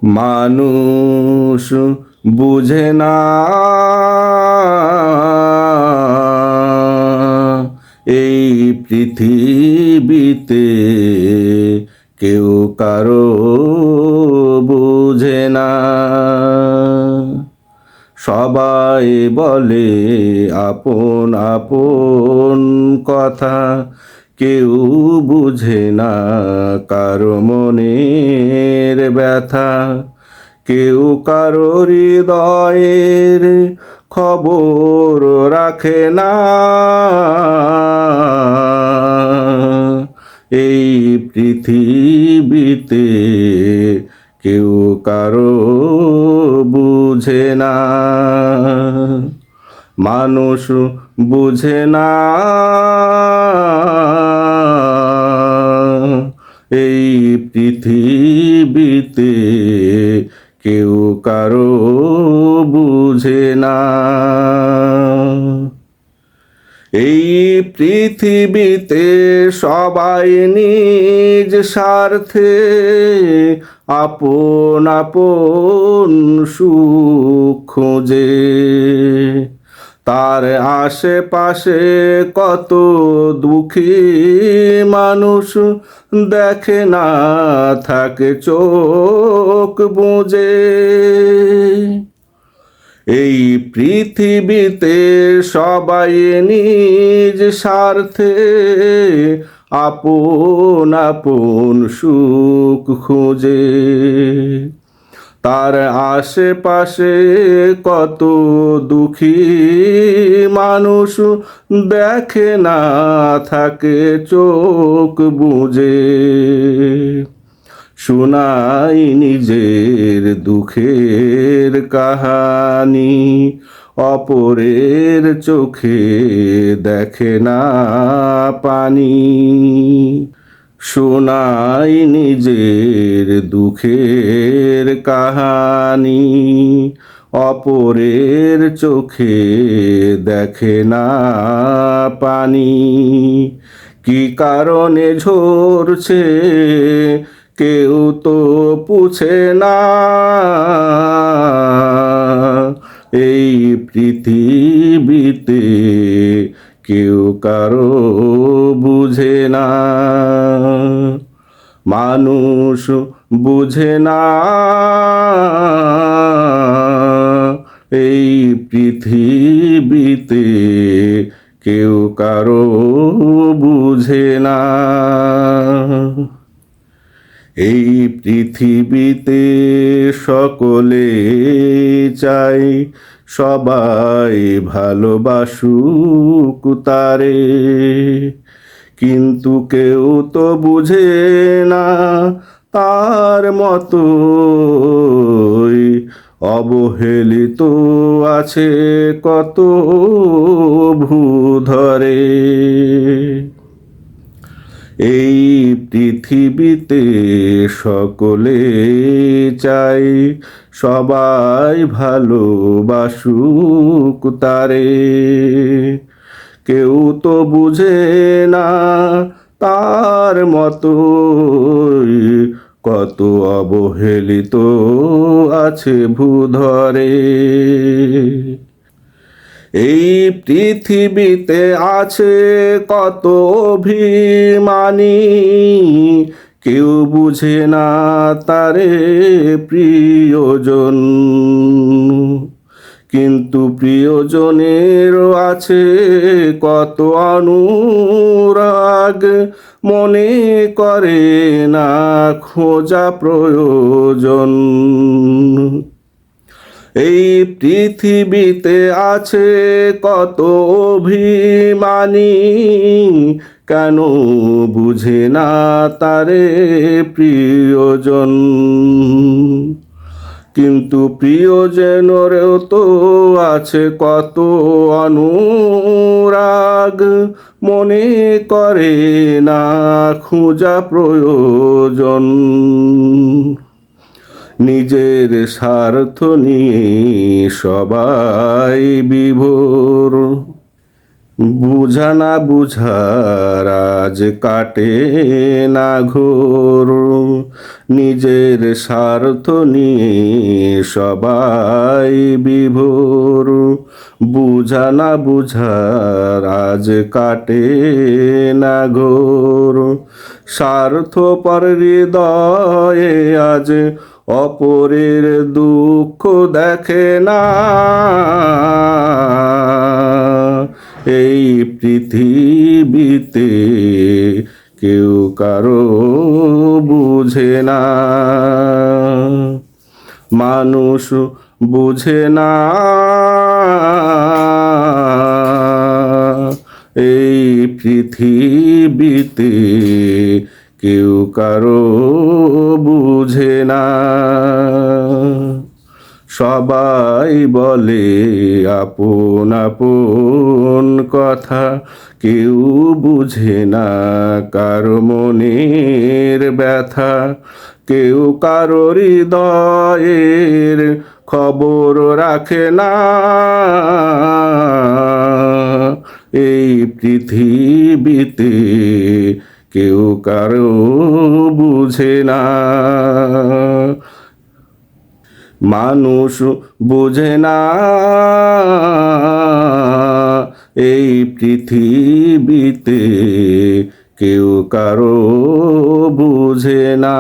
মানুষ বুঝে না এই পৃথিবীতে কেউ কারো বুঝে না। সবাই বলে আপন আপন কথা, কেউ বুঝে না কারো মনের ব্যথা। কেউ কারো হৃদয়ের খবর রাখে না। এই পৃথিবীতে কেউ কারো বুঝে না। মানুষ বুঝে না এই পৃথিবীতে কেউ কারো বুঝে না। এই পৃথিবীতে সবাই নিজ স্বার্থে আপন আপন সুখ খোঁজে। তার আশেপাশে কত দুঃখী মানুষ দেখে না, থাকে চোখ বুজে। এই পৃথিবীতে সবাই নিজ স্বার্থে আপন আপন সুখ খোঁজে। তার আশেপাশে কত দুঃখী মানুষ দেখে না, থাকে চোখ বুজে। শোনাই নিজের দুঃখের কাহানি, অপরের চোখে দেখে না পানি। শোনাই নিজের দুঃখের কাহানি, অপরের চোখে দেখে না পানি। কি কারণে ঝরছে কেউ তো পুছে না। এই পৃথিবীতে কেউ কারো বুঝে না। মানুষ বুঝে না এই পৃথিবীতে কেউ কারো বুঝে না। এই পৃথিবীতে সকলে চাই সবাই ভালোবাসুক তারে, কিন্তু কেউ তো বুঝে না তার মতোই অবহেলিত আছে কত ভূধরে। এই পৃথিবীতে সকলে চাই সবাই ভালোবাসুক তারে, কেউ তো বুঝে না তার মতোই কত অবহেলিত আছে ভূধরে। এই পৃথিবীতে আছে কত অভিমানী, কেউ বুঝে না তারে প্রিয়জন। কিন্তু প্রিয়জনেরও আছে কত অনুরাগ, মনে করে না খোঁজা প্রয়োজন। এই পৃথিবীতে আছে কত অভিমানী, কেন বুঝে না তারে প্রিয়জন। কিন্তু প্রিয়জনেরও তো আছে কত অনুরাগ, মনে করে না খোঁজা প্রয়োজন। নিজের স্বার্থ নিয়ে সবাই বিভোর, বুঝা না বুঝার আজ কাটে না ঘোর। নিজের স্বার্থ নিয়ে সবাই বিভোর, বুঝা না বুঝার আজ কাটে না ঘোর। স্বার্থপর হৃদয়ে আজ অপরের দুঃখ দেখে না, এই পৃথিবীতে কেউ কারো বুঝে না। মানুষ বুঝে না এই পৃথিবীতে কেউ কারো বুঝে না। সবাই বলে আপন আপন কথা, কেউ বুঝে না কারো মনের ব্যথা। কেউ কারো হৃদয়ের খবর রাখে না, এই পৃথিবীতে কেউ কারো বুঝে না। মানুষ বুঝে না এই পৃথিবীতে কেউ কারো বুঝে না।